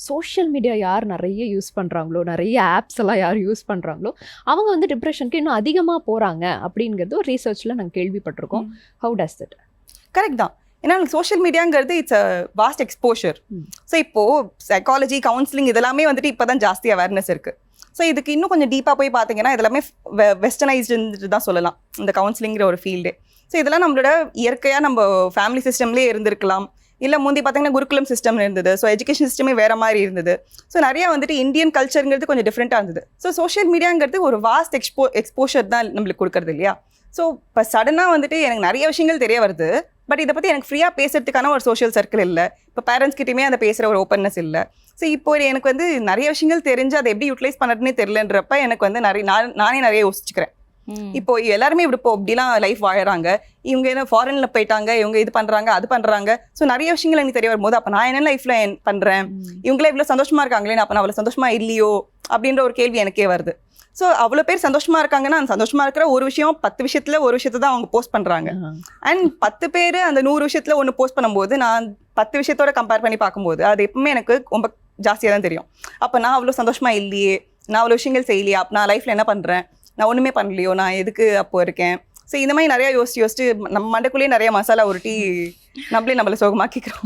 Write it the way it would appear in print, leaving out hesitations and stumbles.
Social media யார் நிறைய use பண்ணுறாங்களோ, நிறைய ஆப்ஸ் எல்லாம் யார் யூஸ் பண்ணுறாங்களோ, அவங்க வந்து டிப்ரெஷனுக்கு இன்னும் அதிகமாக போகிறாங்க அப்படிங்கிறது ஒரு ரீசர்ச்சில் நாங்கள் கேள்விப்பட்டிருக்கோம். How does that? கரெக்ட் தான். ஏன்னா சோஷியல் மீடியாங்கிறது it's a vast exposure. So இப்போது சைக்காலஜி, கவுன்சிலிங் இதெல்லாமே வந்துட்டு இப்போ தான் ஜாஸ்தி அவேர்னஸ் இருக்குது. ஸோ இதுக்கு இன்னும் கொஞ்சம் டீப்பாக போய் பார்த்தீங்கன்னா இதெல்லாமே வெஸ்டர்னைஸ்டுன்னு தான் சொல்லலாம் இந்த கவுன்சிலிங்கிற ஒரு ஃபீல்டு. ஸோ இதெல்லாம் நம்மளோட இயற்கையாக நம்ம ஃபேமிலி சிஸ்டம்லேயே இருந்திருக்கலாம், இல்லை முந்தி பார்த்தீங்கன்னா குருகுலம் சிஸ்டம் இருந்தது. ஸோ எஜுகேஷன் சிஸ்டமே வேறு மாதிரி இருந்தது. ஸோ நிறையா வந்துட்டு இந்தியன் கல்ச்சருங்கிறது கொஞ்சம் டிஃப்ரெண்ட்டாக இருந்தது. ஸோ சோஷியல் மீடியாங்கிறது ஒரு வாஸ்ட் எக்ஸ்போஷர் தான் நம்மளுக்கு கொடுக்குறது இல்லையா. ஸோ இப்போ சடனாக வந்துட்டு எனக்கு நிறைய விஷயங்கள் தெரிய வருது, பட் இதை பற்றி எனக்கு ஃப்ரீயாக பேசுறதுக்கான ஒரு சோஷியல் சர்க்கிள் இல்லை. இப்போ பேரண்ட்ஸ் கிட்டேயுமே அதை பேசுகிற ஒரு ஓப்பன்னஸ் இல்லை. ஸோ இப்போ எனக்கு வந்து நிறைய விஷயங்கள் தெரிஞ்சு அதை எப்படி யூட்டிலைஸ் பண்ணுறதுனே தெரியலன்றப்ப எனக்கு வந்து நானே நிறைய யோசிச்சுக்கிறேன். இப்போ எல்லாருமே இப்போ இப்படிலாம் லைஃப் வாழறாங்க, இவங்க என்ன ஃபாரின்ல போயிட்டாங்க, இவங்க இது பண்றாங்க அது பண்றாங்க. ஸோ நிறைய விஷயங்கள் எனக்கு தெரிய வரும்போது அப்போ நான் என்ன லைஃப்ல பண்றேன், இவங்களே இவ்வளோ சந்தோஷமா இருக்காங்களே, அப்போ நான் அவ்வளோ சந்தோஷமா இல்லையோ அப்படின்ற ஒரு கேள்வி எனக்கே வருது. ஸோ அவ்வளோ பேர் சந்தோஷமா இருக்காங்கன்னா அந்த சந்தோஷமா இருக்கிற ஒரு விஷயம் 10 விஷயத்துல ஒரு விஷயத்தை தான் அவங்க போஸ்ட் பண்றாங்க. அண்ட் 10 பேர் அந்த 100 விஷயத்துல ஒன்று போஸ்ட் பண்ணும்போது நான் 10 விஷயத்தோட கம்பேர் பண்ணி பார்க்கும்போது அது எப்பவுமே எனக்கு ரொம்ப ஜாஸ்தியாக தான் தெரியும். அப்போ நான் அவ்வளோ சந்தோஷமா இல்லையே, நான் அவ்வளோ விஷயங்கள் செய்யலையா, நான் லைஃப்ல என்ன பண்றேன், நான் ஒன்றுமே பண்ணலையோ, நான் எதுக்கு அப்போ இருக்கேன். ஸோ இந்த மாதிரி நிறையா யோசிச்சு நம்ம மண்டைக்குள்ளேயே நிறைய மசாலா உருட்டி நம்மளே நம்மளை சோகமாக்கிக்கிறோம்.